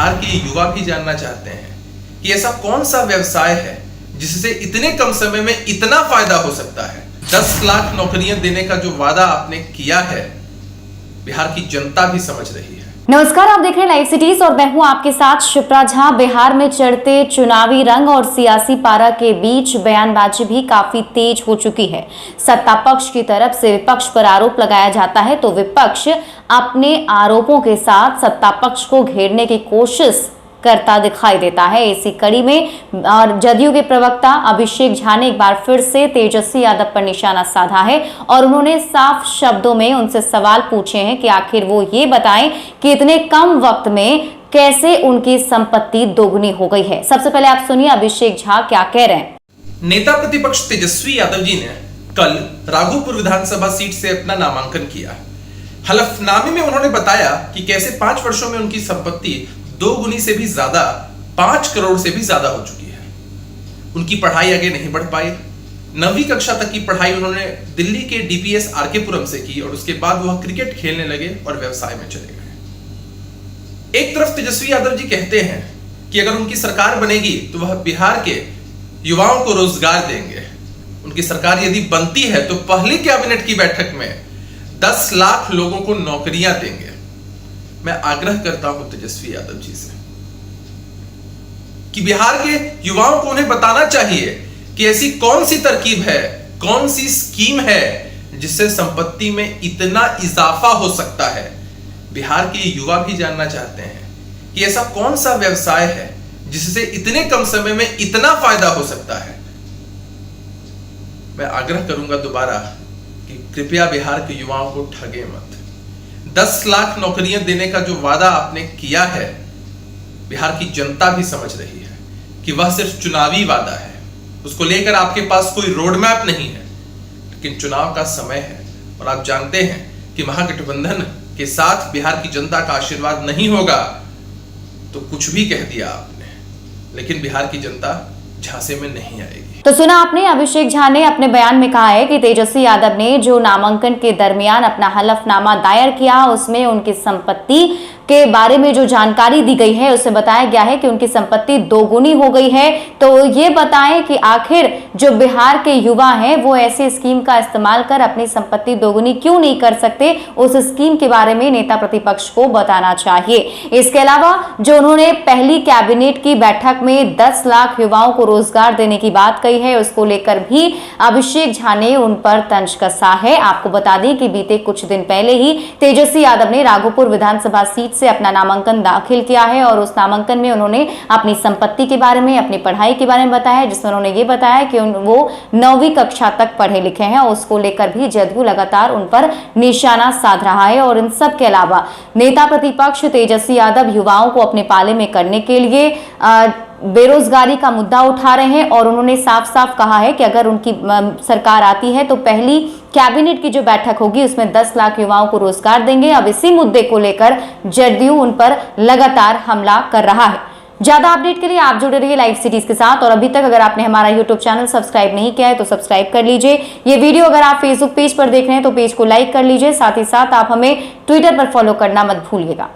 बिहार के युवा भी जानना चाहते हैं कि ऐसा कौन सा व्यवसाय है जिससे इतने कम समय में इतना फायदा हो सकता है। 10 लाख नौकरियां देने का जो वादा आपने किया है, बिहार की जनता भी समझ रही है। नमस्कार, आप देख रहे हैं लाइव सिटीज और मैं हूं आपके साथ शिप्रा झा। बिहार में चढ़ते चुनावी रंग और सियासी पारा के बीच बयानबाजी भी काफी तेज हो चुकी है। सत्ता पक्ष की तरफ से विपक्ष पर आरोप लगाया जाता है तो विपक्ष अपने आरोपों के साथ सत्ता पक्ष को घेरने की कोशिश करता दिखाई देता है। इसी कड़ी में और जदयू के प्रवक्ता अभिषेक झा ने एक बार फिर से तेजस्वी यादव पर निशाना साधा है और उन्होंने साफ शब्दों में उनसे सवाल पूछे हैं कि आखिर वो ये बताएं कि इतने कम वक्त में कैसे उनकी संपत्ति दोगुनी हो गई है। सबसे पहले आप सुनिए अभिषेक झा क्या कह रहे हैं। नेता प्रतिपक्ष तेजस्वी यादव जी ने कल राघोपुर विधानसभा सीट से अपना नामांकन किया। हलफनामे में उन्होंने बताया कि कैसे 5 वर्षों में उनकी संपत्ति 2 गुनी से भी ज्यादा, 5 करोड़ से भी ज्यादा हो चुकी है। उनकी पढ़ाई आगे नहीं बढ़ पाई। 9वीं कक्षा तक की पढ़ाई उन्होंने दिल्ली के डीपीएस आरके पुरम से की और उसके बाद वह क्रिकेट खेलने लगे और व्यवसाय में चले गए। एक तरफ तेजस्वी यादव जी कहते हैं कि अगर उनकी सरकार बनेगी तो वह बिहार के युवाओं को रोजगार देंगे। उनकी सरकार यदि बनती है तो पहली कैबिनेट की बैठक में 10 लाख लोगों को नौकरियां देंगे। मैं आग्रह करता हूं तेजस्वी यादव जी से कि बिहार के युवाओं को उन्हें बताना चाहिए कि ऐसी कौन सी तरकीब है, कौन सी स्कीम है जिससे संपत्ति में इतना इजाफा हो सकता है। बिहार के युवा भी जानना चाहते हैं कि ऐसा कौन सा व्यवसाय है जिससे इतने कम समय में इतना फायदा हो सकता है। मैं आग्रह करूंगा दोबारा कि कृपया बिहार के युवाओं को ठगे मत। 10 लाख नौकरियां देने का जो वादा आपने किया है, बिहार की जनता भी समझ रही है कि वह सिर्फ चुनावी वादा है। उसको लेकर आपके पास कोई रोड मैप नहीं है, लेकिन चुनाव का समय है और आप जानते हैं कि महागठबंधन के साथ बिहार की जनता का आशीर्वाद नहीं होगा। तो कुछ भी कह दिया आपने, लेकिन बिहार की जनता झांसे में नहीं आएगी। तो सुना आपने, अभिषेक झा ने अपने बयान में कहा है कि तेजस्वी यादव ने जो नामांकन के दरमियान अपना हलफनामा दायर किया उसमें उनकी संपत्ति के बारे में जो जानकारी दी गई है उसमें बताया गया है कि उनकी संपत्ति 2 गुनी हो गई है। तो ये बताएं कि आखिर जो बिहार के युवा हैं वो ऐसी स्कीम का इस्तेमाल कर अपनी संपत्ति 2 गुनी क्यों नहीं कर सकते। उस स्कीम के बारे में नेता प्रतिपक्ष को बताना चाहिए। इसके अलावा जो उन्होंने पहली कैबिनेट की बैठक में 10 लाख युवाओं को रोजगार देने की बात कही है, उसको लेकर भी अभिषेक झा ने उन पर तंज कसा है। आपको बता दें कि बीते कुछ दिन पहले ही तेजस्वी यादव ने राघोपुर विधानसभा सीट से अपना नामांकन दाखिल किया है और उस नामांकन में उन्होंने अपनी संपत्ति के बारे में, अपनी पढ़ाई के बारे में बताया, जिसमें उन्होंने ये बताया कि वो 9वीं कक्षा तक पढ़े लिखे हैं। उसको लेकर भी जदयू लगातार उन पर निशाना साध रहा है। और इन सब के अलावा नेता प्रतिपक्ष तेजस्वी यादव युवाओं को अपने पाले में करने के लिए बेरोजगारी का मुद्दा उठा रहे हैं और उन्होंने साफ साफ कहा है कि अगर उनकी सरकार आती है तो पहली कैबिनेट की जो बैठक होगी उसमें 10 लाख युवाओं को रोजगार देंगे। अब इसी मुद्दे को लेकर जदयू उन पर लगातार हमला कर रहा है। ज्यादा अपडेट के लिए आप जुड़े रहिए लाइव सिटीज के साथ और अभी तक अगर आपने हमारा यूट्यूब चैनल सब्सक्राइब नहीं किया है तो सब्सक्राइब कर लीजिए। ये वीडियो अगर आप फेसबुक पेज पर देख रहे हैं तो पेज को लाइक कर लीजिए। साथ ही साथ आप हमें ट्विटर पर फॉलो करना मत भूलिएगा।